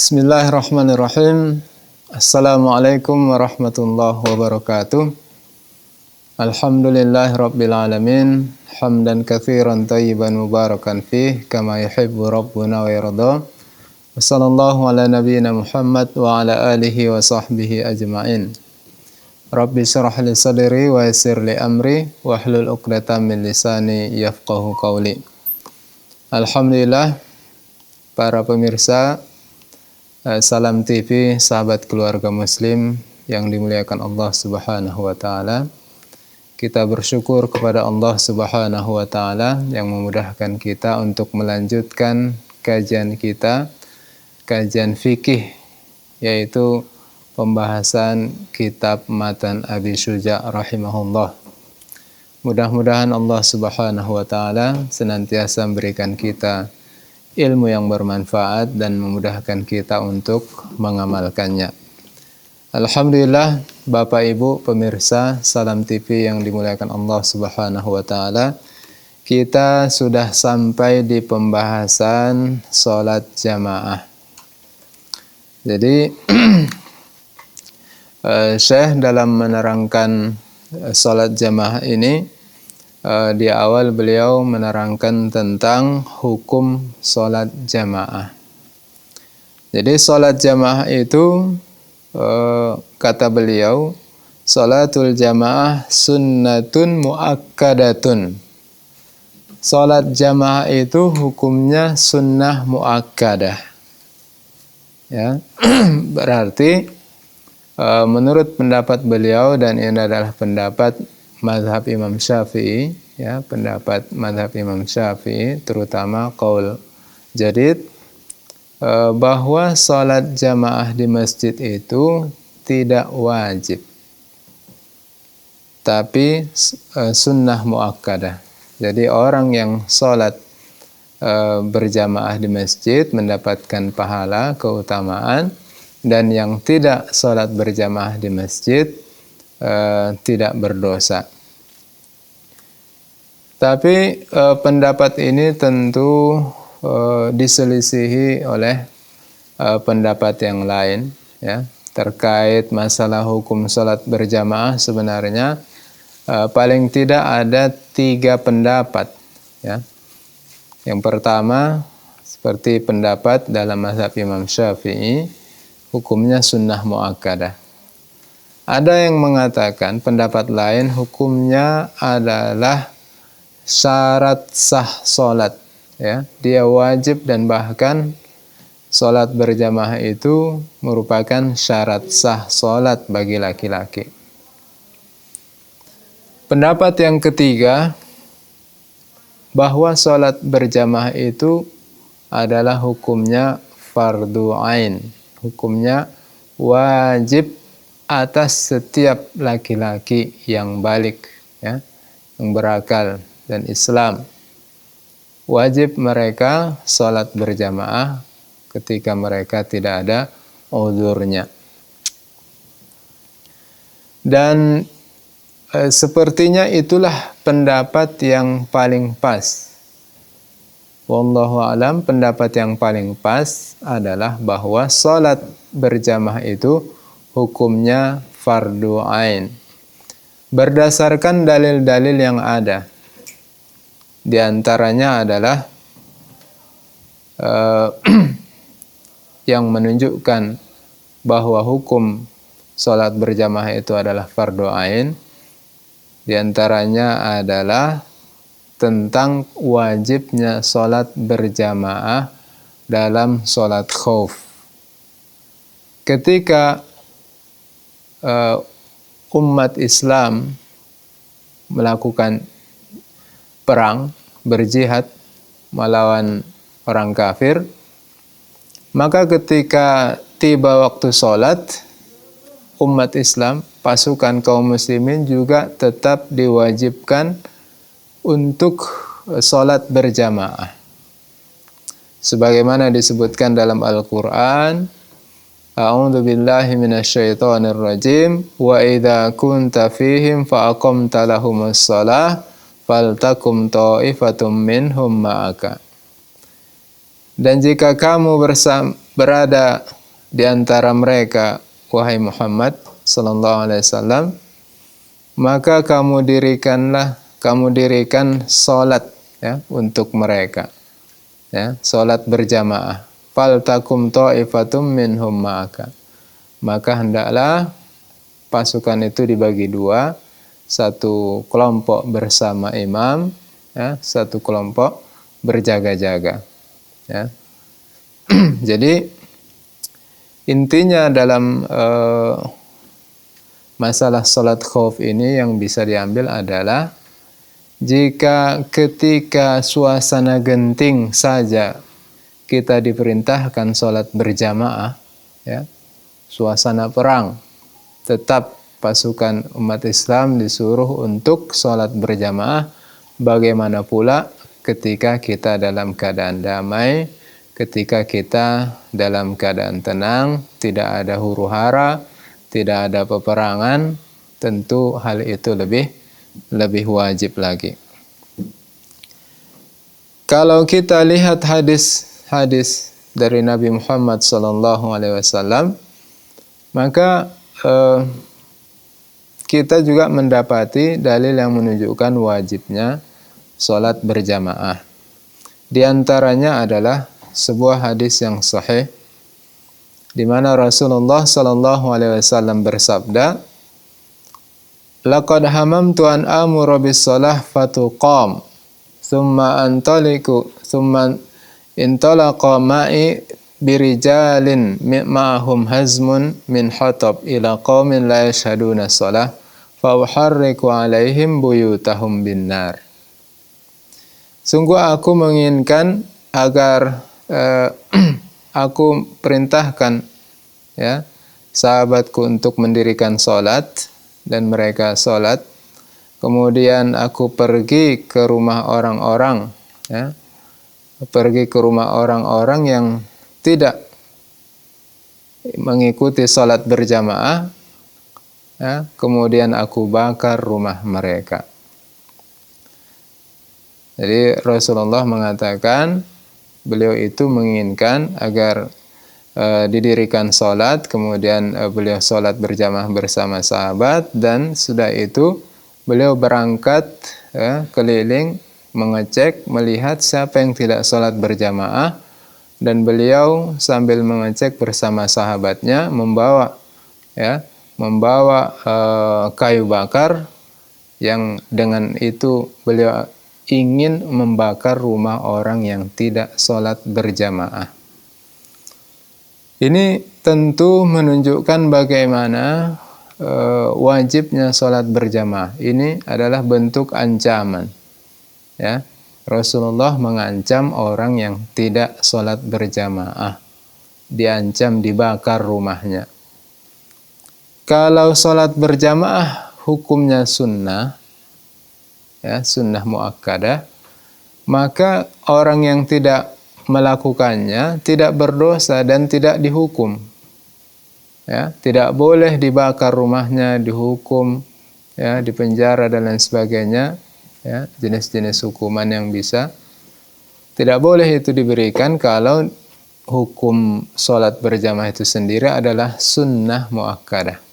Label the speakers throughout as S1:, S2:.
S1: Bismillahirrahmanirrahim. Assalamualaikum warahmatullahi wabarakatuh. Alhamdulillahirabbil alamin. Hamdan katsiran thayyiban mubarakan fih kama yuhibbu rabbuna wa yarda. Wassallallahu ala nabiyyina Muhammad wa ala alihi wa sahbihi ajma'in. Rabbi shrah li sadri wa yassir li amri wahlul 'uqdatam min lisani yafqahu qawli. Alhamdulillah para pemirsa Salam TV, sahabat keluarga muslim yang dimuliakan Allah Subhanahu wa taala. Kita bersyukur kepada Allah Subhanahu wa taala yang memudahkan kita untuk melanjutkan kajian kita, kajian fikih, yaitu pembahasan kitab Matan Abi Syuja' rahimahullah. Mudah-mudahan Allah Subhanahu wa taala senantiasa memberikan kita ilmu yang bermanfaat dan memudahkan kita untuk mengamalkannya. Alhamdulillah, Bapak Ibu pemirsa Salam TV yang dimuliakan Allah Subhanahu wa taala, kita sudah sampai di pembahasan salat jamaah. Jadi Syekh dalam menerangkan salat jamaah ini, di awal beliau menerangkan tentang hukum sholat jamaah. Jadi sholat jamaah itu kata beliau, sholatul jamaah sunnatun muakkadatun. Sholat jamaah itu hukumnya sunnah muakkadah. Ya, berarti menurut pendapat beliau, dan ini adalah pendapat mazhab Imam Syafi'i, ya, pendapat mazhab Imam Syafi'i, terutama qaul jadid, bahwa salat jamaah di masjid itu tidak wajib, tapi sunnah muakkadah. Jadi orang yang salat berjamaah di masjid mendapatkan pahala, keutamaan, dan yang tidak salat berjamaah di masjid tidak berdosa. Tapi pendapat ini tentu diselisihi oleh pendapat yang lain, ya, terkait masalah hukum salat berjamaah. Sebenarnya paling tidak ada 3 pendapat, ya. Yang pertama, seperti pendapat dalam mazhab Imam Syafi'i, hukumnya sunnah muakkadah. Ada yang mengatakan pendapat lain hukumnya adalah syarat sah solat, ya, dia wajib, dan bahkan solat berjamaah itu merupakan syarat sah solat bagi laki-laki. Pendapat yang ketiga, bahwa solat berjamaah itu adalah hukumnya fardu ain, hukumnya wajib atas setiap laki-laki yang balik, ya, yang berakal dan Islam. Wajib mereka salat berjamaah ketika mereka tidak ada uzurnya. Dan sepertinya itulah pendapat yang paling pas. Wallahu a'lam, pendapat yang paling pas adalah bahwa salat berjamaah itu hukumnya fardu ain. Berdasarkan dalil-dalil yang ada. Di antaranya adalah yang menunjukkan bahwa hukum salat berjamaah itu adalah fardu ain. Di antaranya adalah tentang wajibnya salat berjamaah dalam salat khauf. Ketika umat Islam melakukan perang, berjihad melawan orang kafir, maka ketika tiba waktu sholat, umat Islam, pasukan kaum muslimin juga tetap diwajibkan untuk sholat berjamaah. Sebagaimana disebutkan dalam Al-Quran, A'udzu billahi minasyaitonir rajim. Wa idza kunta fihim fa aqamta lahumus shalah faltakum ta'ifatum minhum ma'aka. Dan jika kamu berada di antara mereka, wahai Muhammad sallallahu alaihi wasallam, maka kamu dirikan salat ya untuk mereka. Ya, salat berjamaah. Fal takum ta'ifatum minhum ma'aka. Maka hendaklah pasukan itu dibagi dua, satu kelompok bersama imam, ya, satu kelompok berjaga-jaga. Ya. Jadi intinya dalam masalah salat khauf ini yang bisa diambil adalah jika ketika suasana genting saja kita diperintahkan salat berjamaah, ya, suasana perang, tetap pasukan umat Islam disuruh untuk salat berjamaah. Bagaimana pula ketika kita dalam keadaan damai, ketika kita dalam keadaan tenang, tidak ada huru-hara, tidak ada peperangan, tentu hal itu lebih wajib lagi. Kalau kita lihat hadis dari Nabi Muhammad SAW, maka kita juga mendapati dalil yang menunjukkan wajibnya salat berjamaah. Di antaranya adalah sebuah hadis yang sahih di mana Rasulullah SAW bersabda, "Laqad hamamtu an amura bis salah fatuqam, thumma intalaqa ma'i birijalin ma'ahum hazmun min hatab ila qaumin la yashhaduna salah fa uharriku alaihim buyutahum binnar." Sungguh aku menginginkan agar aku perintahkan ya sahabatku untuk mendirikan salat dan mereka salat. Kemudian aku pergi ke rumah orang-orang, ya, pergi ke rumah orang-orang yang tidak mengikuti salat berjamaah, ya, kemudian aku bakar rumah mereka. Jadi Rasulullah mengatakan beliau itu menginginkan agar didirikan salat, kemudian beliau salat berjamaah bersama sahabat, dan sudah itu beliau berangkat keliling mengecek, melihat siapa yang tidak salat berjamaah, dan beliau sambil mengecek bersama sahabatnya membawa kayu bakar yang dengan itu beliau ingin membakar rumah orang yang tidak salat berjamaah. Ini tentu menunjukkan bagaimana wajibnya salat berjamaah. Ini adalah bentuk ancaman. Ya, Rasulullah mengancam orang yang tidak salat berjamaah, diancam dibakar rumahnya. Kalau salat berjamaah hukumnya sunnah, ya, sunnah muakkadah, maka orang yang tidak melakukannya tidak berdosa dan tidak dihukum. Ya, tidak boleh dibakar rumahnya, dihukum, ya, dipenjara dan lain sebagainya. Ya, jenis-jenis hukuman yang bisa. Tidak boleh itu diberikan kalau hukum salat berjamaah itu sendiri adalah sunnah muakkadah.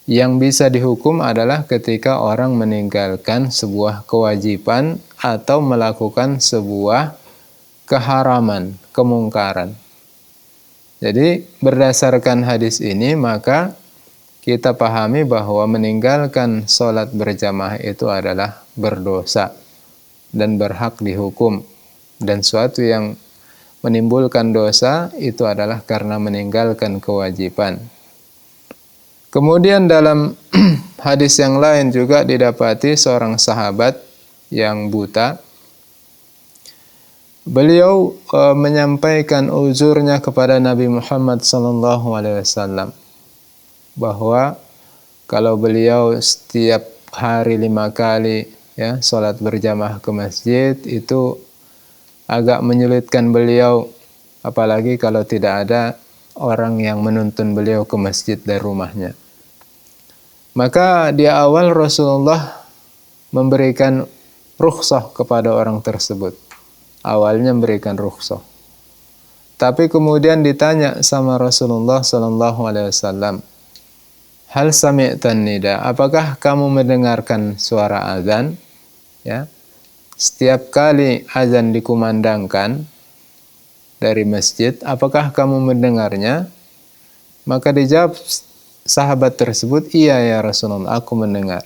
S1: Yang bisa dihukum adalah ketika orang meninggalkan sebuah kewajiban atau melakukan sebuah keharaman, kemungkaran. Jadi berdasarkan hadis ini maka kita pahami bahwa meninggalkan salat berjamaah itu adalah berdosa dan berhak dihukum. Dan suatu yang menimbulkan dosa itu adalah karena meninggalkan kewajiban. Kemudian dalam hadis yang lain juga didapati seorang sahabat yang buta. Beliau menyampaikan uzurnya kepada Nabi Muhammad SAW bahwa kalau beliau setiap hari 5 kali ya salat berjamaah ke masjid itu agak menyulitkan beliau, apalagi kalau tidak ada orang yang menuntun beliau ke masjid dari rumahnya. Maka di awal Rasulullah memberikan rukhsah kepada orang tersebut. Awalnya memberikan rukhsah. Tapi kemudian ditanya sama Rasulullah sallallahu alaihi wasallam, "Hal sami'tan nida?" Apakah kamu mendengarkan suara azan? Ya. Setiap kali azan dikumandangkan dari masjid, apakah kamu mendengarnya? Maka dijawab sahabat tersebut, "Iya ya Rasulullah, aku mendengar."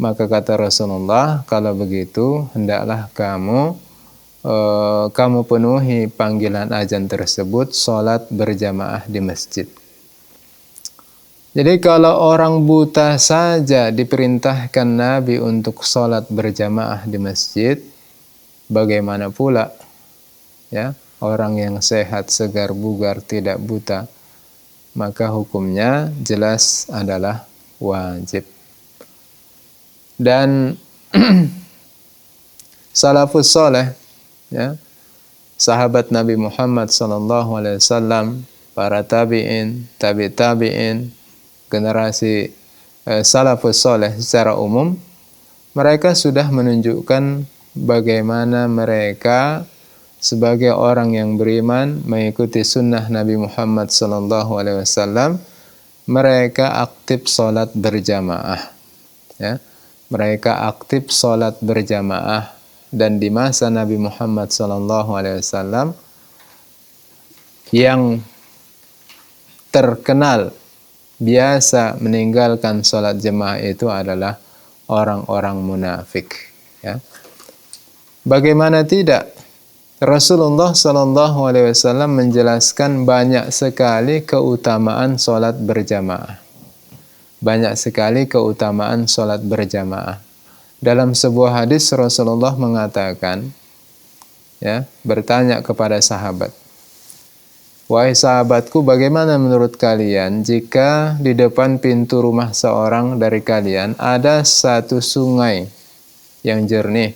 S1: Maka kata Rasulullah, "Kalau begitu hendaklah kamu penuhi panggilan azan tersebut, salat berjamaah di masjid." Jadi kalau orang buta saja diperintahkan Nabi untuk salat berjamaah di masjid, bagaimana pula ya orang yang sehat, segar, bugar, tidak buta? Maka hukumnya jelas adalah wajib. Dan salafus saleh, ya, sahabat Nabi Muhammad SAW, para tabi'in, tabi'in, generasi salafus saleh secara umum, mereka sudah menunjukkan bagaimana mereka sebagai orang yang beriman mengikuti sunnah Nabi Muhammad SAW, mereka aktif salat berjamaah. Ya, mereka aktif salat berjamaah, dan di masa Nabi Muhammad SAW yang terkenal biasa meninggalkan salat jamaah itu adalah orang-orang munafik. Ya, bagaimana tidak? Rasulullah SAW menjelaskan banyak sekali keutamaan salat berjamaah. Banyak sekali keutamaan salat berjamaah. Dalam sebuah hadis Rasulullah mengatakan, ya, bertanya kepada sahabat, "Wahai sahabatku, bagaimana menurut kalian jika di depan pintu rumah seorang dari kalian ada satu sungai yang jernih,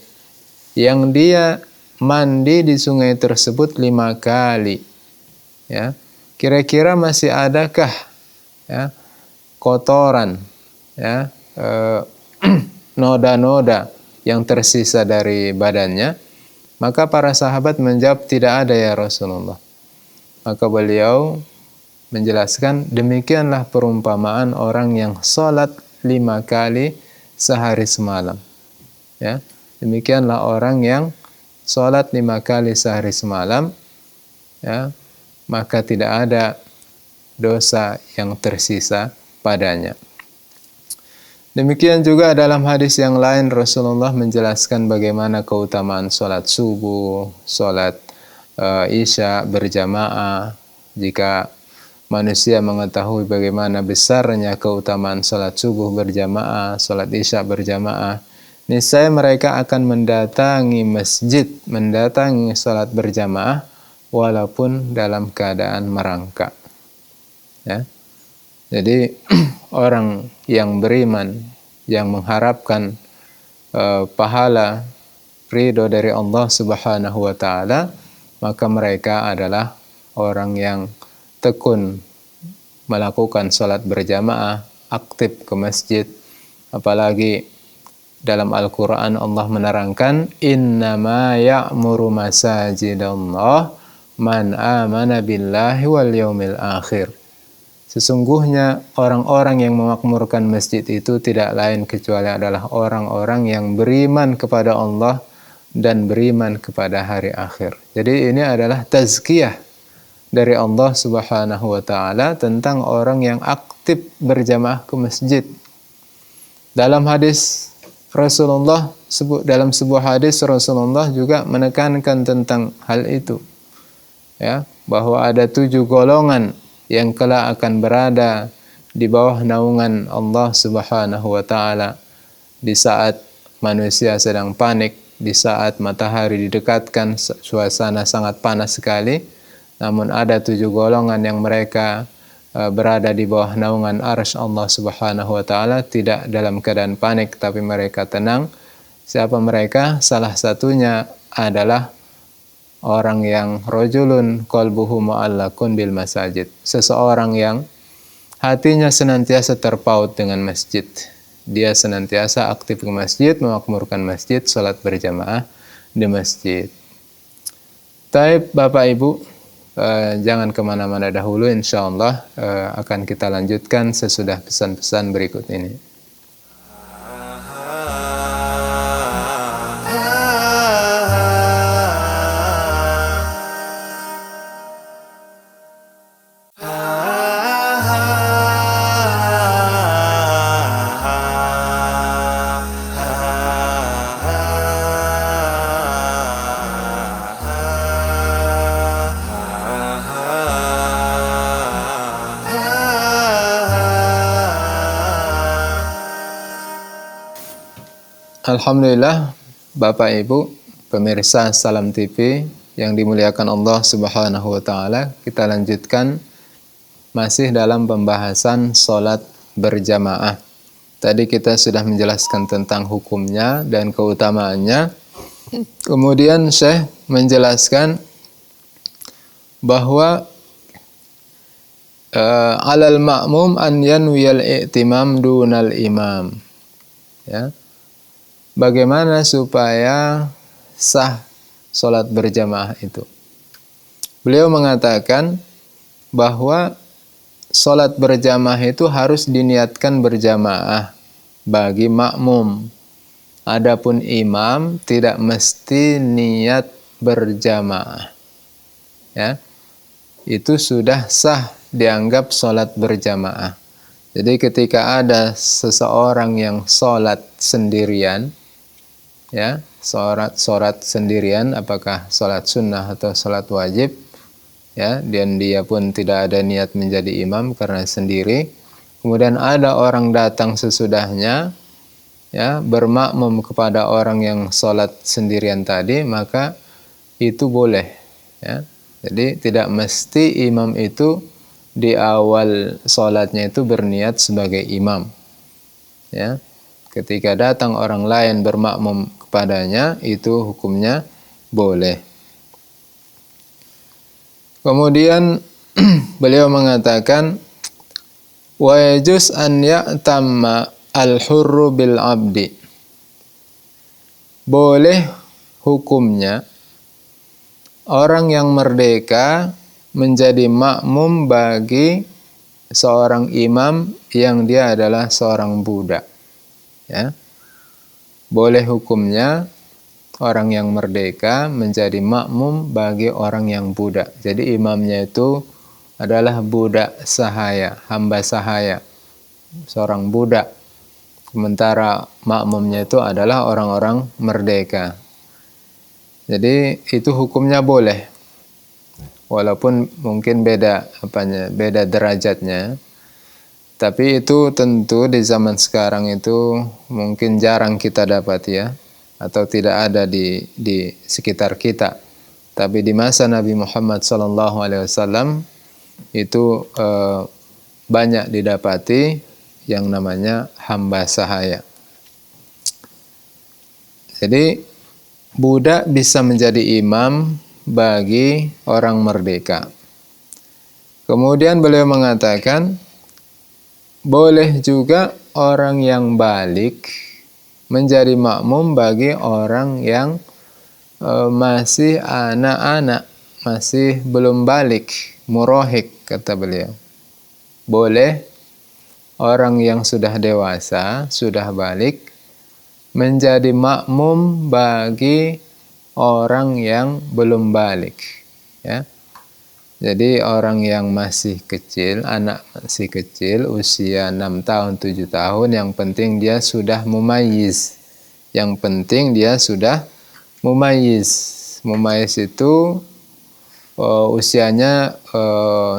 S1: yang dia mandi di sungai tersebut 5 kali, ya, kira-kira masih adakah ya kotoran, ya, noda-noda yang tersisa dari badannya?" Maka para sahabat menjawab, "Tidak ada ya Rasulullah." Maka beliau menjelaskan, demikianlah perumpamaan orang yang salat 5 kali sehari semalam. Ya, demikianlah orang yang salat 5 kali sehari semalam, ya, maka tidak ada dosa yang tersisa padanya. Demikian juga dalam hadis yang lain Rasulullah menjelaskan bagaimana keutamaan salat subuh, salat isya berjamaah. Jika manusia mengetahui bagaimana besarnya keutamaan salat subuh berjamaah, salat isya berjamaah, niscaya mereka akan mendatangi masjid, mendatangi salat berjamaah walaupun dalam keadaan merangkak. Ya. Jadi orang yang beriman, yang mengharapkan pahala ridho dari Allah Subhanahu wa taala, maka mereka adalah orang yang tekun melakukan salat berjamaah, aktif ke masjid. Apalagi dalam Al-Quran Allah menerangkan, "Innama ya'muru masajidallah man amana billahi wal yaumil akhir." Sesungguhnya orang-orang yang memakmurkan masjid itu tidak lain kecuali adalah orang-orang yang beriman kepada Allah dan beriman kepada hari akhir. Jadi ini adalah tazkiyah dari Allah Subhanahu wa taala tentang orang yang aktif berjamaah ke masjid. Dalam hadis Rasulullah, dalam sebuah hadis Rasulullah juga menekankan tentang hal itu, ya, bahwa ada 7 golongan yang kelak akan berada di bawah naungan Allah Subhanahu wa taala di saat manusia sedang panik, di saat matahari didekatkan, suasana sangat panas sekali. Namun ada 7 golongan yang mereka berada di bawah naungan arsy Allah Subhanahu wa taala, tidak dalam keadaan panik tapi mereka tenang. Siapa mereka? Salah satunya adalah orang yang rajulun qalbuhu mu'allaqun bil masajid, seseorang yang hatinya senantiasa terpaut dengan masjid. Dia senantiasa aktif ke masjid, memakmurkan masjid, salat berjamaah di masjid. Taib Bapak Ibu, Jangan kemana-mana dahulu, insyaallah akan kita lanjutkan sesudah pesan-pesan berikut ini. Alhamdulillah, Bapak Ibu pemirsa Salam TV yang dimuliakan Allah Subhanahu wa taala, kita lanjutkan masih dalam pembahasan salat berjamaah. Tadi kita sudah menjelaskan tentang hukumnya dan keutamaannya. Kemudian Syekh menjelaskan bahwa alal ma'mum an yanwiyal i'timam dunal imam. Ya. Bagaimana supaya sah sholat berjamaah itu? Beliau mengatakan bahwa sholat berjamaah itu harus diniatkan berjamaah bagi makmum. Adapun imam tidak mesti niat berjamaah. Ya, itu sudah sah dianggap sholat berjamaah. Jadi ketika ada seseorang yang sholat sendirian, ya, sholat sendirian, apakah sholat sunnah atau sholat wajib, ya, dan dia pun tidak ada niat menjadi imam karena sendiri. Kemudian ada orang datang sesudahnya, ya, bermakmum kepada orang yang sholat sendirian tadi, maka itu boleh, ya. Jadi tidak mesti imam itu di awal sholatnya itu berniat sebagai imam, ya. Ketika datang orang lain bermakmum kepadanya, itu hukumnya boleh. Kemudian beliau mengatakan, wa yajuz an ya'tamma al-hurru bil abdi. Boleh hukumnya orang yang merdeka menjadi makmum bagi seorang imam yang dia adalah seorang budak. Ya. Boleh hukumnya orang yang merdeka menjadi makmum bagi orang yang budak. Jadi imamnya itu adalah budak sahaya, hamba sahaya, seorang budak. Sementara makmumnya itu adalah orang-orang merdeka. Jadi itu hukumnya boleh. Walaupun mungkin beda derajatnya. Tapi itu tentu di zaman sekarang itu mungkin jarang kita dapat, ya, atau tidak ada di sekitar kita. Tapi di masa Nabi Muhammad SAW itu banyak didapati yang namanya hamba sahaya. Jadi budak bisa menjadi imam bagi orang merdeka. Kemudian beliau mengatakan, boleh juga orang yang balik menjadi makmum bagi orang yang masih anak-anak, masih belum balik, murahik, kata beliau. Boleh orang yang sudah dewasa, sudah balik, menjadi makmum bagi orang yang belum balik, ya. Jadi orang yang masih kecil, anak masih kecil, usia 6 tahun, 7 tahun, yang penting dia sudah mumayyiz. Yang penting dia sudah mumayyiz. Mumayyiz itu usianya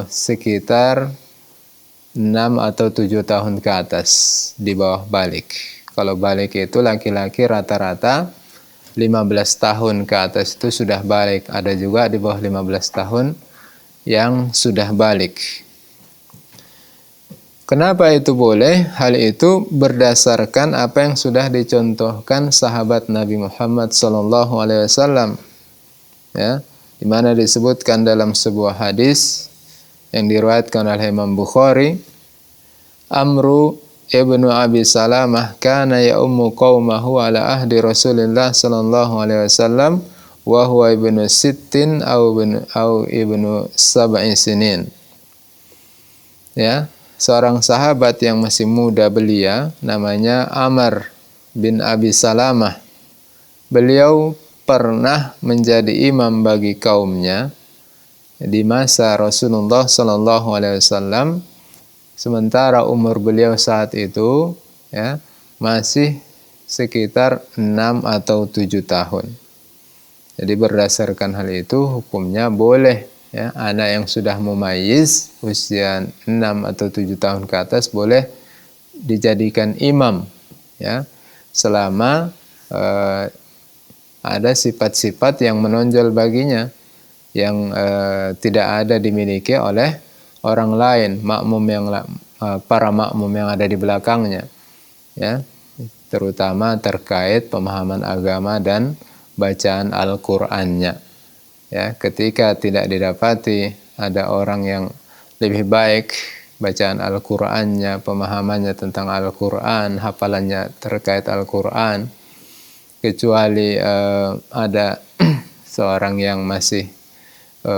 S1: sekitar 6 atau 7 tahun ke atas, di bawah balik. Kalau balik itu laki-laki rata-rata 15 tahun ke atas itu sudah balik. Ada juga di bawah 15 tahun yang sudah balik. Kenapa itu boleh? Hal itu berdasarkan apa yang sudah dicontohkan sahabat Nabi Muhammad SAW, ya, di mana disebutkan dalam sebuah hadis yang diriwayatkan oleh Imam Bukhari, Amru ibnu Abi Salamah kana ya'ummu qaumahu ala ahdi Rasulillah sallallahu alaihi wasallam wa huwa ibnu sittin au ibnu sab'i sinin. Ya, seorang sahabat yang masih muda belia namanya Amr bin Abi Salamah. Beliau pernah menjadi imam bagi kaumnya di masa Rasulullah Sallallahu Alaihi Wasallam, sementara umur beliau saat itu ya masih sekitar 6 atau 7 tahun. Jadi berdasarkan hal itu hukumnya boleh ya anak yang sudah mumayyiz usia 6 atau 7 tahun ke atas boleh dijadikan imam ya selama ada sifat-sifat yang menonjol baginya yang tidak ada dimiliki oleh orang lain, para makmum yang ada di belakangnya ya, terutama terkait pemahaman agama dan bacaan Al-Qur'annya ya. Ketika tidak didapati ada orang yang lebih baik bacaan Al-Qur'annya, pemahamannya tentang Al-Qur'an, hafalannya terkait Al-Qur'an, kecuali ada seorang yang masih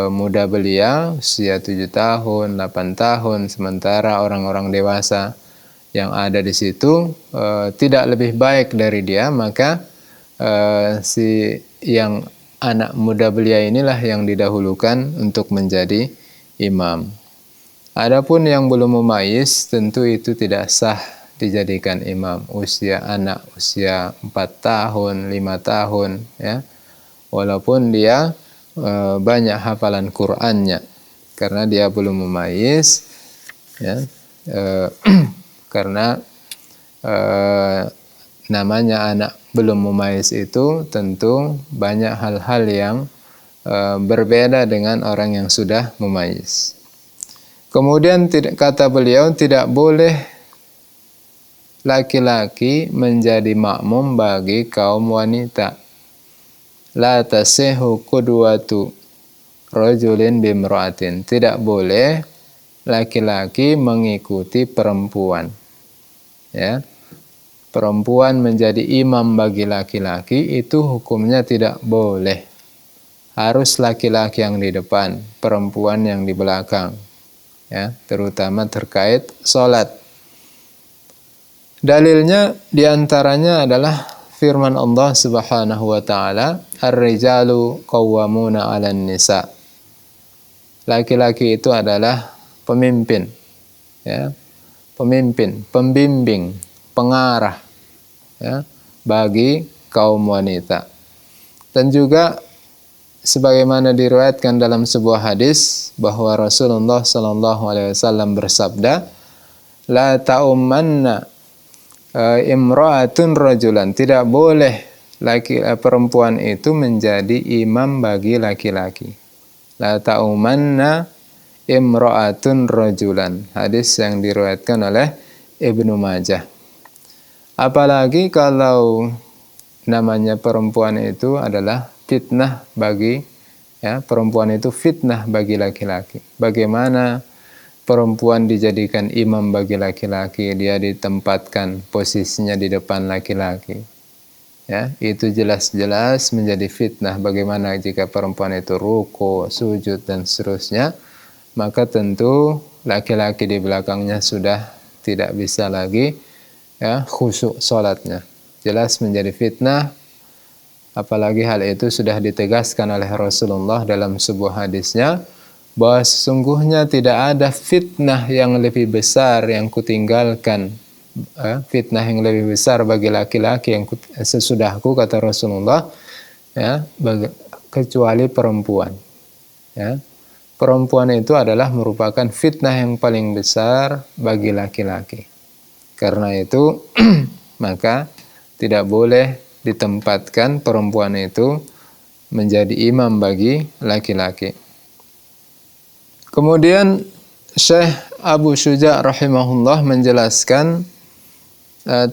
S1: muda belia, usia 7 tahun, 8 tahun, sementara orang-orang dewasa yang ada di situ tidak lebih baik dari dia, maka si yang anak muda belia inilah yang didahulukan untuk menjadi imam. Adapun yang belum mumayyiz tentu itu tidak sah dijadikan imam. Anak usia 4 tahun, 5 tahun ya. Walaupun dia banyak hafalan Qur'annya, karena dia belum mumayyiz ya. Karena namanya anak belum mumayyiz itu tentu banyak hal-hal yang berbeda dengan orang yang sudah mumayyiz. Kemudian kata beliau, tidak boleh laki-laki menjadi makmum bagi kaum wanita. La tasihu qudwatu rajulin bimra'atin. Tidak boleh laki-laki mengikuti perempuan. Ya. Perempuan menjadi imam bagi laki-laki itu hukumnya tidak boleh. Harus laki-laki yang di depan, perempuan yang di belakang. Ya, terutama terkait sholat. Dalilnya diantaranya adalah firman Allah Subhanahu wa taala, "Ar-rijalu qawwamuna 'alan nisa." Laki-laki itu adalah pemimpin. Ya. Pemimpin, pembimbing, pengarah ya bagi kaum wanita. Dan juga sebagaimana diriwayatkan dalam sebuah hadis bahwa Rasulullah sallallahu alaihi wasallam bersabda, "La ta'ummanna imra'atun rajulan." Tidak boleh perempuan itu menjadi imam bagi laki-laki. La ta'ummanna imra'atun rajulan. Hadis yang diriwayatkan oleh Ibnu Majah. Apalagi kalau namanya perempuan itu adalah fitnah bagi perempuan itu fitnah bagi laki-laki. Bagaimana perempuan dijadikan imam bagi laki-laki, dia ditempatkan posisinya di depan laki-laki. Ya, itu jelas-jelas menjadi fitnah. Bagaimana jika perempuan itu ruku, sujud dan seterusnya, maka tentu laki-laki di belakangnya sudah tidak bisa lagi khusyuk salatnya. Jelas menjadi fitnah. Apalagi hal itu sudah ditegaskan oleh Rasulullah dalam sebuah hadisnya, bahwa sesungguhnya tidak ada fitnah yang lebih besar yang kutinggalkan, fitnah yang lebih besar bagi laki-laki yang sesudahku, kata Rasulullah, ya, kecuali perempuan. Ya. Perempuan itu adalah merupakan fitnah yang paling besar bagi laki-laki. Karena itu maka tidak boleh ditempatkan perempuan itu menjadi imam bagi laki-laki. Kemudian Syekh Abu Syuja' rahimahullah menjelaskan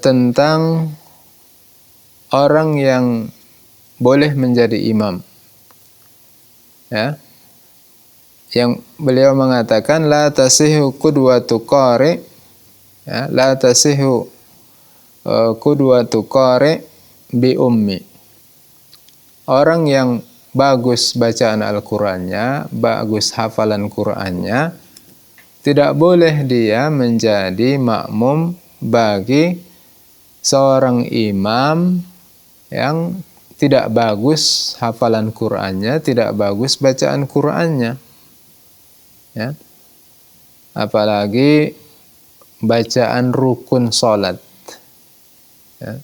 S1: tentang orang yang boleh menjadi imam. Ya. Yang beliau mengatakan la tasihu qudwatu qari, ya, la tasihu qudwatu qari bi ummi. Orang yang bagus bacaan Al-Qur'annya, bagus hafalan Qur'annya, tidak boleh dia menjadi makmum bagi seorang imam yang tidak bagus hafalan Qur'annya, tidak bagus bacaan Qur'annya. Ya. Apalagi bacaan rukun salat. Ya.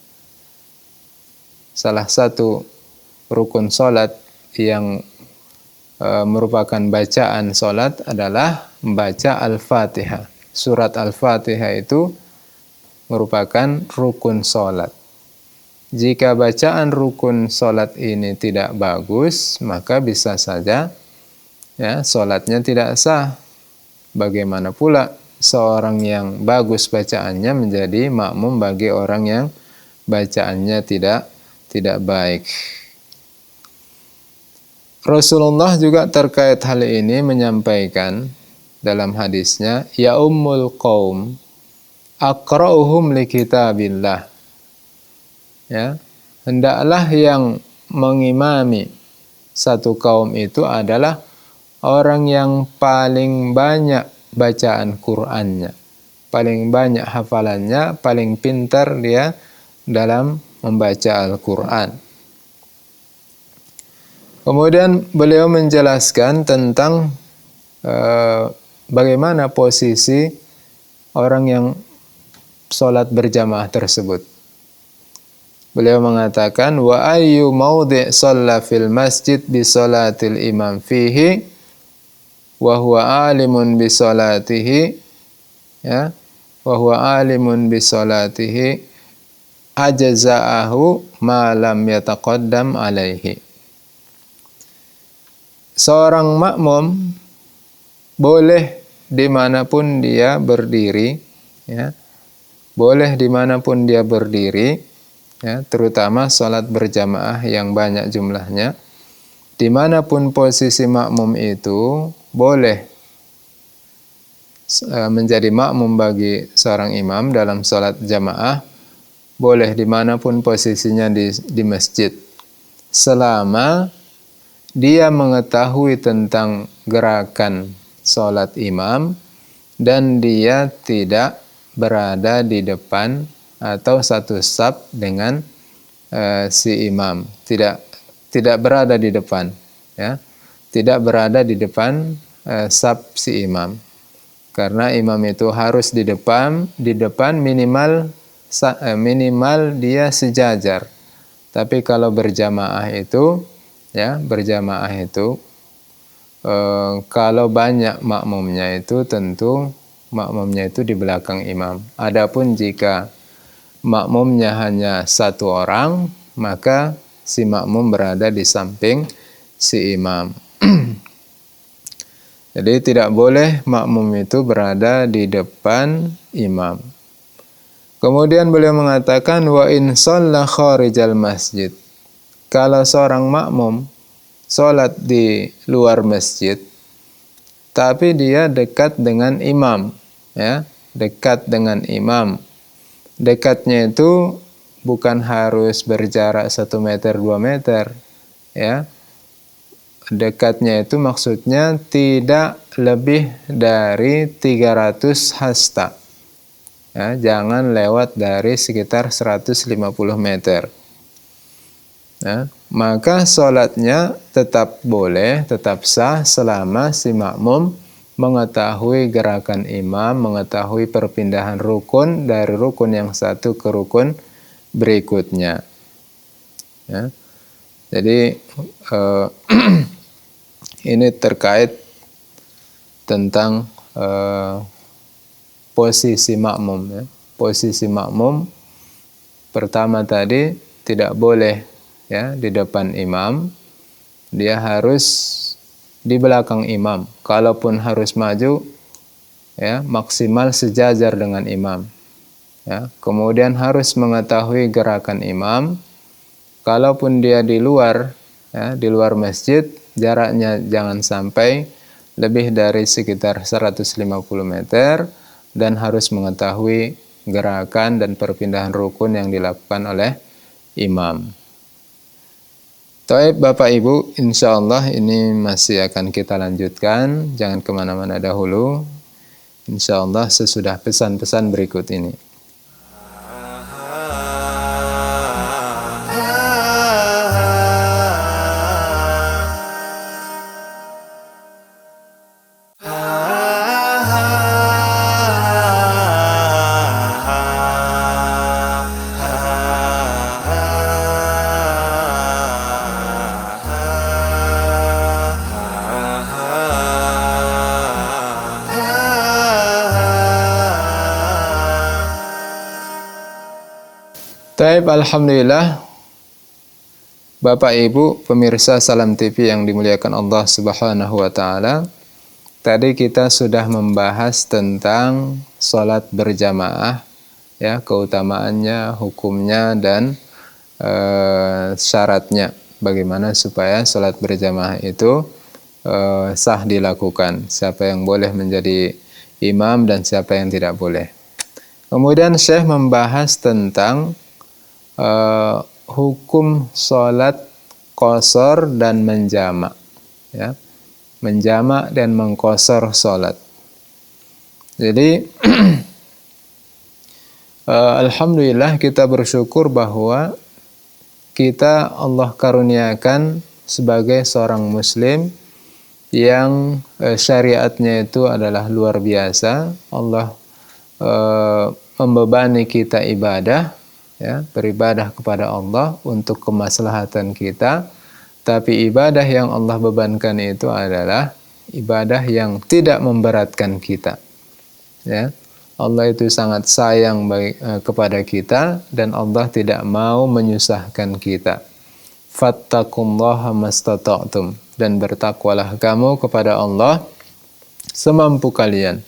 S1: Salah satu rukun salat yang merupakan bacaan salat adalah membaca Al-Fatihah. Surat Al-Fatihah itu merupakan rukun salat. Jika bacaan rukun salat ini tidak bagus, maka bisa saja ya salatnya tidak sah. Bagaimana pula seorang yang bagus bacaannya menjadi makmum bagi orang yang bacaannya tidak baik. Rasulullah juga terkait hal ini menyampaikan dalam hadisnya, ya ummul qaum aqra'uhum li kitabillah. Ya, hendaklah yang mengimami satu kaum itu adalah orang yang paling banyak bacaan Qur'annya, paling banyak hafalannya, paling pintar dia dalam membaca Al-Qur'an. Kemudian beliau menjelaskan tentang bagaimana posisi orang yang sholat berjamaah tersebut. Beliau mengatakan, wa ayyu maudhi' shalla fil masjid bi shalatil imam fihi wa huwa alimun bi sholatihi, ya, wa huwa alimun bi sholatihi ajza'ahu ma lam yataqaddam alaihi. Seorang makmum boleh dimanapun dia berdiri, ya, boleh dimanapun dia berdiri, ya, terutama sholat berjamaah yang banyak jumlahnya, dimanapun posisi makmum itu boleh menjadi makmum bagi seorang imam dalam sholat jamaah, boleh dimanapun posisinya di masjid, selama dia mengetahui tentang gerakan sholat imam dan dia tidak berada di depan atau satu saf dengan si imam, tidak berada di depan, ya, tidak berada di depan saf si imam, karena imam itu harus di depan minimal dia sejajar. Tapi kalau berjamaah itu, ya, berjamaah itu kalau banyak makmumnya itu tentu makmumnya itu di belakang imam. Adapun jika makmumnya hanya satu orang, maka si makmum berada di samping si imam. Jadi tidak boleh makmum itu berada di depan imam. Kemudian beliau mengatakan, wa in shalla kharijal masjid. Kalau seorang makmum sholat di luar masjid, tapi dia dekat dengan imam, ya, dekat dengan imam. Dekatnya itu bukan harus berjarak 1 meter, 2 meter. Ya. Dekatnya itu maksudnya tidak lebih dari 300 hasta. Ya, jangan lewat dari sekitar 150 meter. Ya, maka sholatnya tetap boleh, tetap sah selama si makmum mengetahui gerakan imam, mengetahui perpindahan rukun dari rukun yang satu ke rukun berikutnya. Ya. Jadi ini terkait tentang posisi makmum. Ya. Posisi makmum pertama tadi tidak boleh, ya, di depan imam, dia harus di belakang imam. Kalaupun harus maju, ya, maksimal sejajar dengan imam. Ya, kemudian harus mengetahui gerakan imam. Kalaupun dia di luar, ya, di luar masjid, jaraknya jangan sampai lebih dari sekitar 150 meter dan harus mengetahui gerakan dan perpindahan rukun yang dilakukan oleh imam. Baik Bapak Ibu, insya Allah ini masih akan kita lanjutkan. Jangan kemana-mana dahulu. Insya Allah sesudah pesan-pesan berikut ini. Baik, alhamdulillah. Bapak Ibu pemirsa Salam TV yang dimuliakan Allah Subhanahu wa taala. Tadi kita sudah membahas tentang salat berjamaah, ya, keutamaannya, hukumnya dan syaratnya. Bagaimana supaya salat berjamaah itu sah dilakukan. Siapa yang boleh menjadi imam dan siapa yang tidak boleh. Kemudian Syekh membahas tentang hukum sholat qasar dan menjamak, ya, menjamak dan mengqasar sholat. Jadi alhamdulillah kita bersyukur bahwa kita Allah karuniakan sebagai seorang muslim yang syariatnya itu adalah luar biasa. Allah membebani kita ibadah, ya, beribadah kepada Allah untuk kemaslahatan kita, tapi ibadah yang Allah bebankan itu adalah ibadah yang tidak memberatkan kita, ya. Allah itu sangat sayang kepada kita dan Allah tidak mau menyusahkan kita. Fattaqullaha mastata'tum, dan bertakwalah kamu kepada Allah semampu kalian.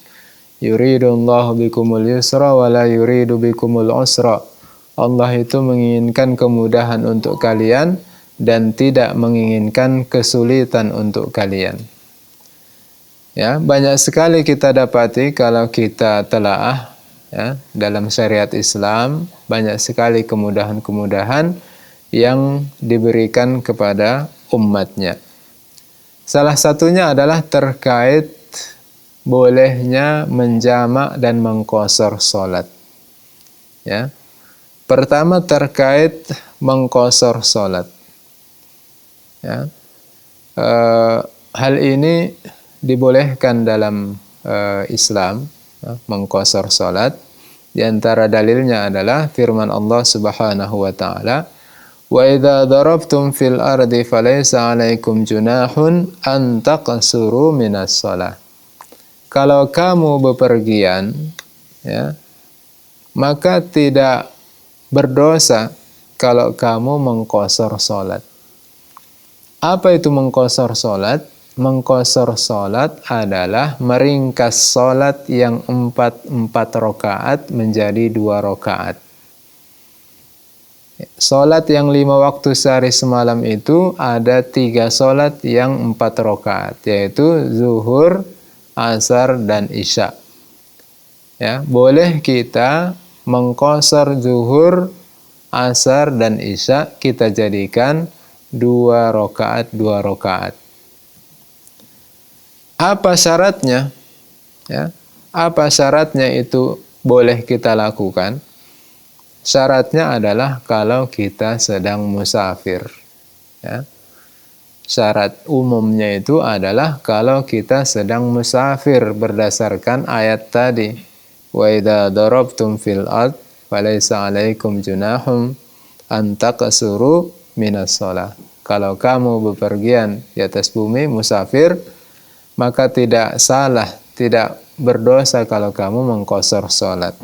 S1: Yuridullahu bikumul yusra wa la yuridu bikumul usra. Allah itu menginginkan kemudahan untuk kalian dan tidak menginginkan kesulitan untuk kalian. Ya, banyak sekali kita dapati kalau kita telaah, ya, dalam syariat Islam, banyak sekali kemudahan-kemudahan yang diberikan kepada umatnya. Salah satunya adalah terkait bolehnya menjamak dan mengqasar salat. Ya. Pertama terkait mengqasar salat. Ya. Hal ini dibolehkan dalam Islam, ya, mengqasar salat. Di antara dalilnya adalah firman Allah Subhanahu wa taala, "Wa idza darabtum fil ardi falaysa 'alaikum junahun an taqsuru minas shalah." Kalau kamu bepergian, ya, maka tidak berdosa kalau kamu mengqasar salat. Apa itu mengqasar salat? Mengqasar salat adalah meringkas salat yang 4 rakaat menjadi 2 rakaat. Salat yang 5 waktu sehari semalam itu ada 3 salat yang 4 rakaat, yaitu zuhur, asar, dan isya. Ya, boleh kita mengqasar zuhur, asar, dan isya, kita jadikan 2 rakaat 2 rakaat. Apa syaratnya? Ya, apa syaratnya itu boleh kita lakukan? Syaratnya adalah kalau kita sedang musafir. Ya. Syarat umumnya itu adalah kalau kita sedang musafir berdasarkan ayat tadi. Wa idza darabtum fil ard falaysa 'alaikum junahum an taqsuru minas shalah. Kalau kamu bepergian di atas bumi musafir, maka tidak salah, tidak berdosa kalau kamu mengqasar salat.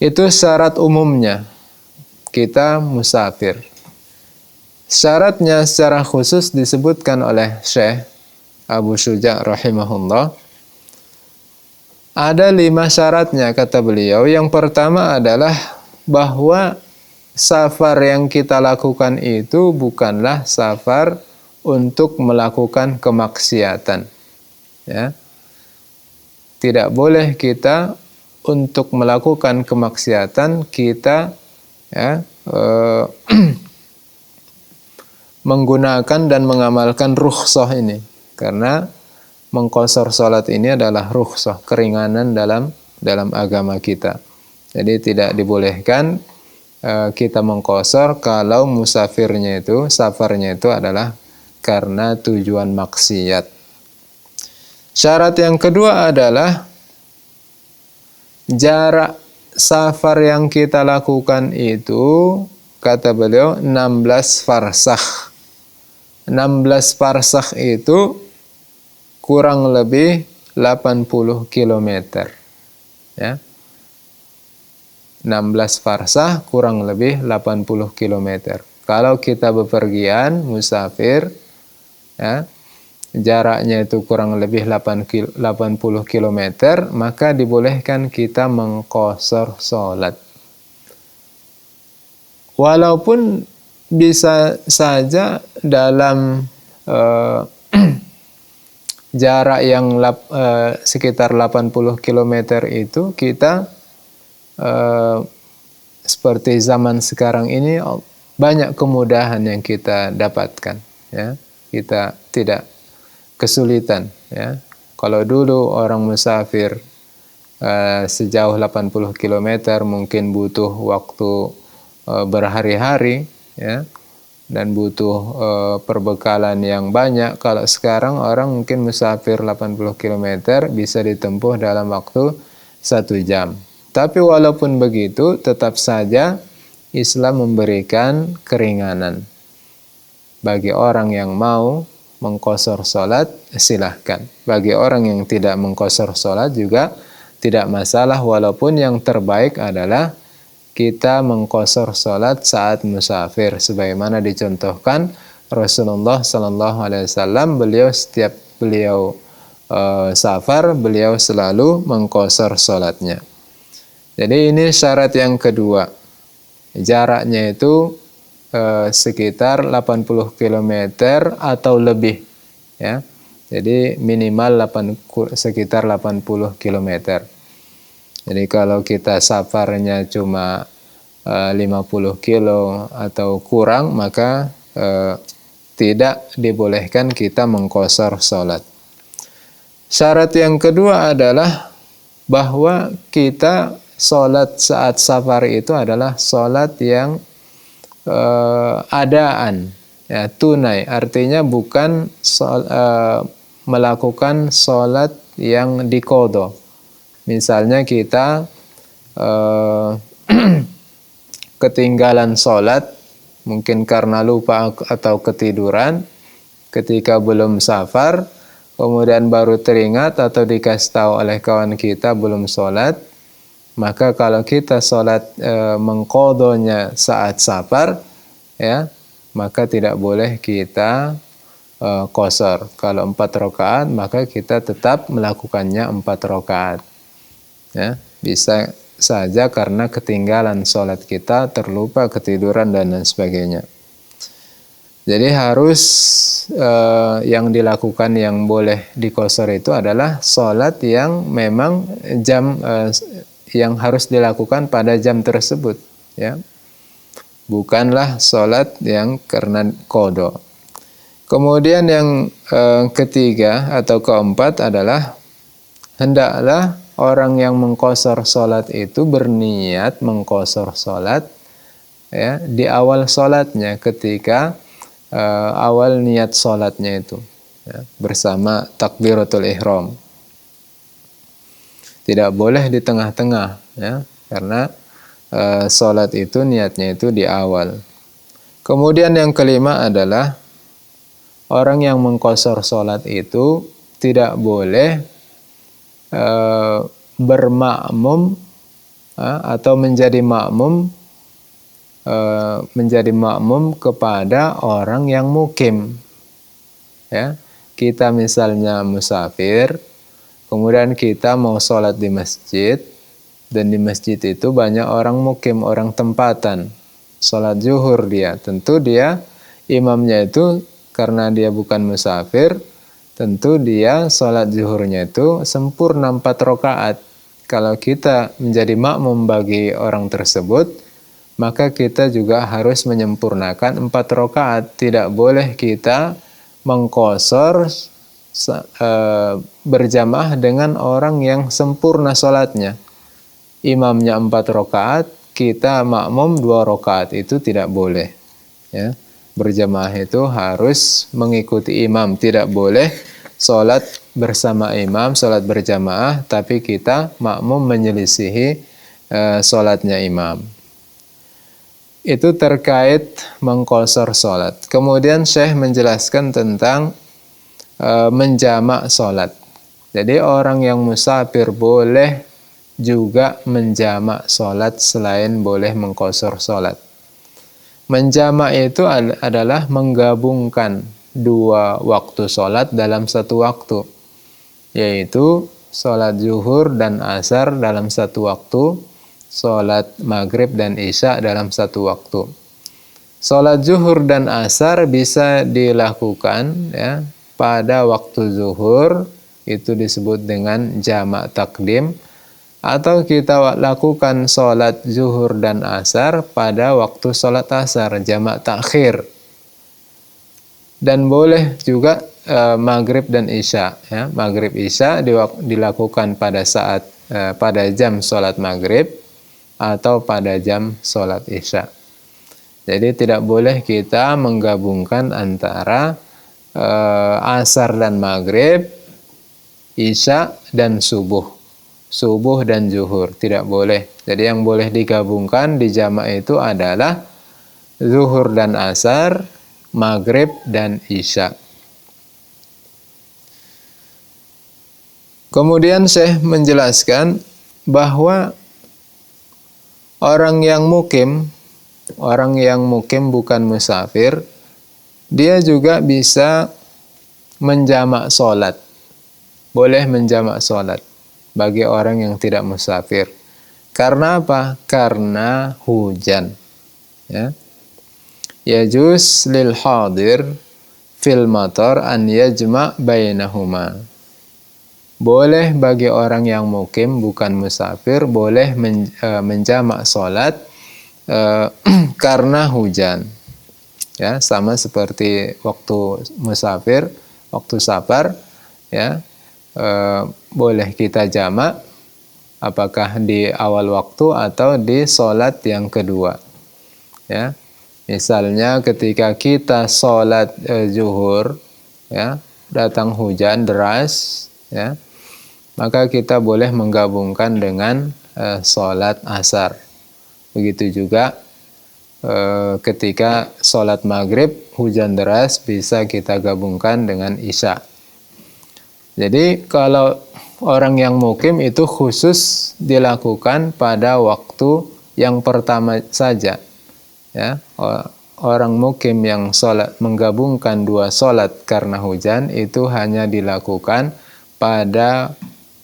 S1: Itu syarat umumnya kita musafir. Syaratnya secara khusus disebutkan oleh Syekh Abu Syuja' rahimahullah. Ada 5 syaratnya kata beliau. Yang pertama adalah bahwa safar yang kita lakukan itu bukanlah safar untuk melakukan kemaksiatan. Ya. Tidak boleh kita untuk melakukan kemaksiatan kita, ya, menggunakan dan mengamalkan rukhsah ini, karena mengqashar salat ini adalah rukhsah, keringanan dalam agama kita. Jadi tidak dibolehkan kita mengqashar kalau safarnya itu adalah karena tujuan maksiat. Syarat yang kedua adalah jarak safar yang kita lakukan itu, kata beliau, 16 farsakh. 16 farsakh itu kurang lebih 80 km. Ya. 16 farsakh kurang lebih 80 km. Kalau kita bepergian, musafir, ya, jaraknya itu kurang lebih 80 km, maka dibolehkan kita mengqashar salat. Walaupun bisa saja dalam jarak yang sekitar 80 km itu kita seperti zaman sekarang ini banyak kemudahan yang kita dapatkan, ya. Kita tidak kesulitan, ya. Kalau dulu orang musafir sejauh 80 km mungkin butuh waktu berhari-hari, ya, dan butuh perbekalan yang banyak. Kalau sekarang orang mungkin musafir 80 km bisa ditempuh dalam waktu 1 jam. Tapi walaupun begitu, tetap saja Islam memberikan keringanan. Bagi orang yang mau mengqashar salat, silahkan. Bagi orang yang tidak mengqashar salat juga tidak masalah, walaupun yang terbaik adalah kita mengqashar salat saat musafir, sebagaimana dicontohkan Rasulullah SAW. Setiap beliau safar, beliau selalu mengqashar salatnya. Jadi ini syarat yang kedua. Jaraknya itu sekitar 80 km atau lebih, ya. Jadi minimal sekitar 80 km. Jadi kalau kita safarnya cuma 50 kilo atau kurang, maka tidak dibolehkan kita mengqashar salat. Syarat yang kedua adalah bahwa kita salat saat safar itu adalah salat yang adaan, ya, tunai. Artinya bukan melakukan salat yang diqadha. Misalnya kita ketinggalan salat, mungkin karena lupa atau ketiduran ketika belum safar, kemudian baru teringat atau dikasih tahu oleh kawan kita belum salat. Maka kalau kita salat mengqadhanya saat safar, ya, maka tidak boleh kita qashar. Kalau 4 rakaat, maka kita tetap melakukannya 4 rakaat. Ya, bisa saja karena ketinggalan salat kita, terlupa, ketiduran dan lain sebagainya. Jadi harus yang dilakukan, yang boleh diqashar itu adalah salat yang memang yang harus dilakukan pada jam tersebut, ya. Bukanlah salat yang karena qadha. Kemudian yang ketiga atau keempat adalah hendaklah orang yang mengqashar salat itu berniat mengqashar salat, ya, di awal salatnya, ketika awal niat salatnya itu, ya, bersama takbiratul ihram. Tidak boleh di tengah-tengah, ya, karena salat itu niatnya itu di awal. Kemudian yang kelima adalah orang yang mengqashar salat itu tidak boleh bermakmum atau menjadi makmum kepada orang yang mukim, ya. Kita misalnya musafir, kemudian kita mau sholat di masjid, dan di masjid itu banyak orang mukim, orang tempatan, sholat zuhur dia. Tentu dia, imamnya itu karena dia bukan musafir, tentu dia sholat zuhurnya itu sempurna 4 rakaat. Kalau kita menjadi makmum bagi orang tersebut, maka kita juga harus menyempurnakan 4 rakaat. Tidak boleh kita mengqashar berjamaah dengan orang yang sempurna sholatnya. Imamnya 4 rakaat, kita makmum 2 rakaat, itu tidak boleh. Ya. Berjamaah itu harus mengikuti imam, tidak boleh sholat bersama imam, sholat berjamaah, tapi kita makmum menyelisihi sholatnya imam. Itu terkait mengqashar sholat. Kemudian Syekh menjelaskan tentang menjamak sholat. Jadi orang yang musafir boleh juga menjamak sholat selain boleh mengqashar sholat. Menjamak itu adalah menggabungkan 2 waktu sholat dalam 1 waktu, yaitu sholat zuhur dan asar dalam 1 waktu, sholat maghrib dan isya dalam 1 waktu. Sholat zuhur dan asar bisa dilakukan ya, pada waktu zuhur, itu disebut dengan jamak takdim, atau kita lakukan sholat zuhur dan asar pada waktu sholat asar, jamak takhir. Dan boleh juga maghrib dan isya. Ya. Maghrib isya dilakukan pada saat pada jam sholat maghrib atau pada jam sholat isya. Jadi tidak boleh kita menggabungkan antara asar dan maghrib, isya dan subuh, subuh dan zuhur, tidak boleh. Jadi yang boleh digabungkan di jamak itu adalah zuhur dan asar, maghrib dan isya. Kemudian Syekh menjelaskan bahwa orang yang mukim bukan musafir, dia juga bisa menjamak sholat. Boleh menjamak sholat bagi orang yang tidak musafir. Karena apa? Karena hujan. Ya. Yajuz lil hadir fil matar an yajma' bainahuma. Boleh bagi orang yang mukim bukan musafir, boleh menjamak sholat karena hujan. Ya, sama seperti waktu musafir, waktu safar, ya, boleh kita jamak apakah di awal waktu atau di sholat yang kedua. Ya, misalnya ketika kita sholat zuhur, ya, datang hujan deras, ya, maka kita boleh menggabungkan dengan sholat asar. Begitu juga ketika sholat maghrib hujan deras, bisa kita gabungkan dengan isya. Jadi kalau orang yang mukim itu khusus dilakukan pada waktu yang pertama saja. Ya, orang mukim yang sholat menggabungkan 2 sholat karena hujan itu hanya dilakukan pada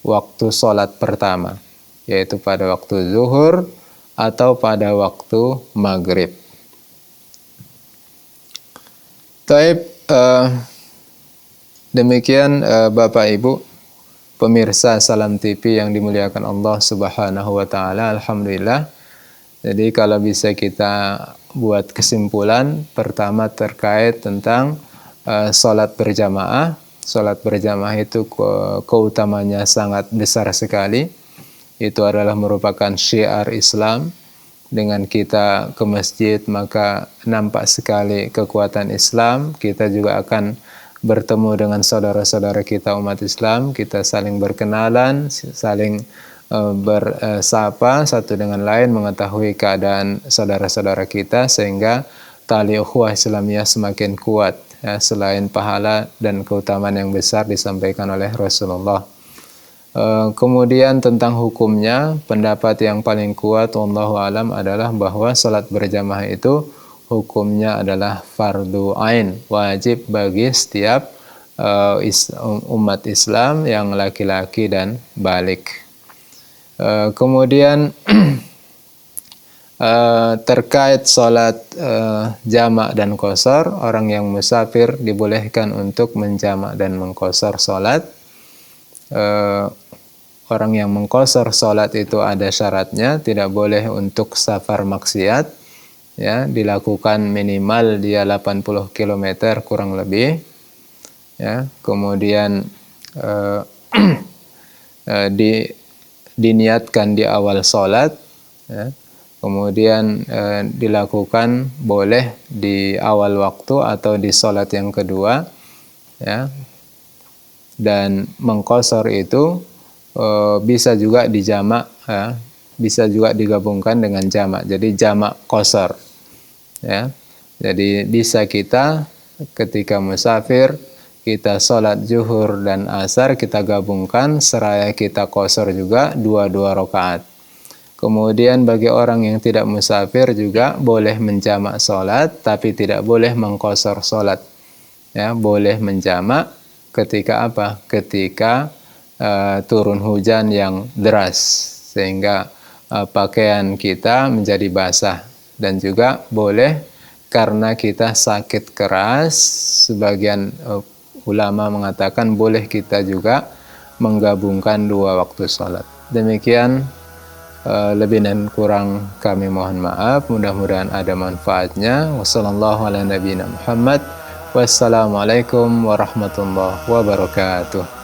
S1: waktu sholat pertama, yaitu pada waktu zuhur atau pada waktu maghrib. Taib, demikian Bapak Ibu pemirsa Salam TV yang dimuliakan Allah Subhanahu wa taala. Alhamdulillah. Jadi kalau bisa kita buat kesimpulan, pertama terkait tentang sholat berjamaah. Sholat berjamaah itu keutamanya sangat besar sekali. Itu adalah merupakan syiar Islam. Dengan kita ke masjid maka nampak sekali kekuatan Islam. Kita juga akan bertemu dengan saudara-saudara kita umat Islam. Kita saling berkenalan, saling bersapa satu dengan lain, mengetahui keadaan saudara-saudara kita, sehingga tali ukhuwah Islamiyah semakin kuat. Ya, selain pahala dan keutamaan yang besar disampaikan oleh Rasulullah. Kemudian tentang hukumnya, pendapat yang paling kuat wallahu alam adalah bahwa salat berjamaah itu hukumnya adalah fardu ain, wajib bagi setiap umat Islam yang laki-laki dan balik. Kemudian terkait sholat jamak dan qashar, orang yang musafir dibolehkan untuk menjamak dan mengqashar sholat. Orang yang mengqashar sholat itu ada syaratnya, tidak boleh untuk safar maksiat, ya, dilakukan minimal dia 80 km kurang lebih, ya. Kemudian diniatkan di awal sholat, ya. Kemudian dilakukan boleh di awal waktu atau di sholat yang kedua, ya. Dan mengqashar itu bisa juga dijamak, ya. Bisa juga digabungkan dengan jamak. Jadi jamak qashar, ya. Jadi bisa kita ketika musafir kita sholat zuhur dan asar kita gabungkan seraya kita qashar juga dua rakaat. Kemudian bagi orang yang tidak musafir juga boleh menjamak sholat, tapi tidak boleh mengqashar sholat. Ya, boleh menjamak ketika apa? Ketika turun hujan yang deras, sehingga pakaian kita menjadi basah. Dan juga boleh karena kita sakit keras, sebagian ulama mengatakan boleh kita juga menggabungkan dua waktu sholat. Demikian. Lebih dan kurang kami mohon maaf. Mudah-mudahan ada manfaatnya. Wassalamualaikum warahmatullahi wabarakatuh.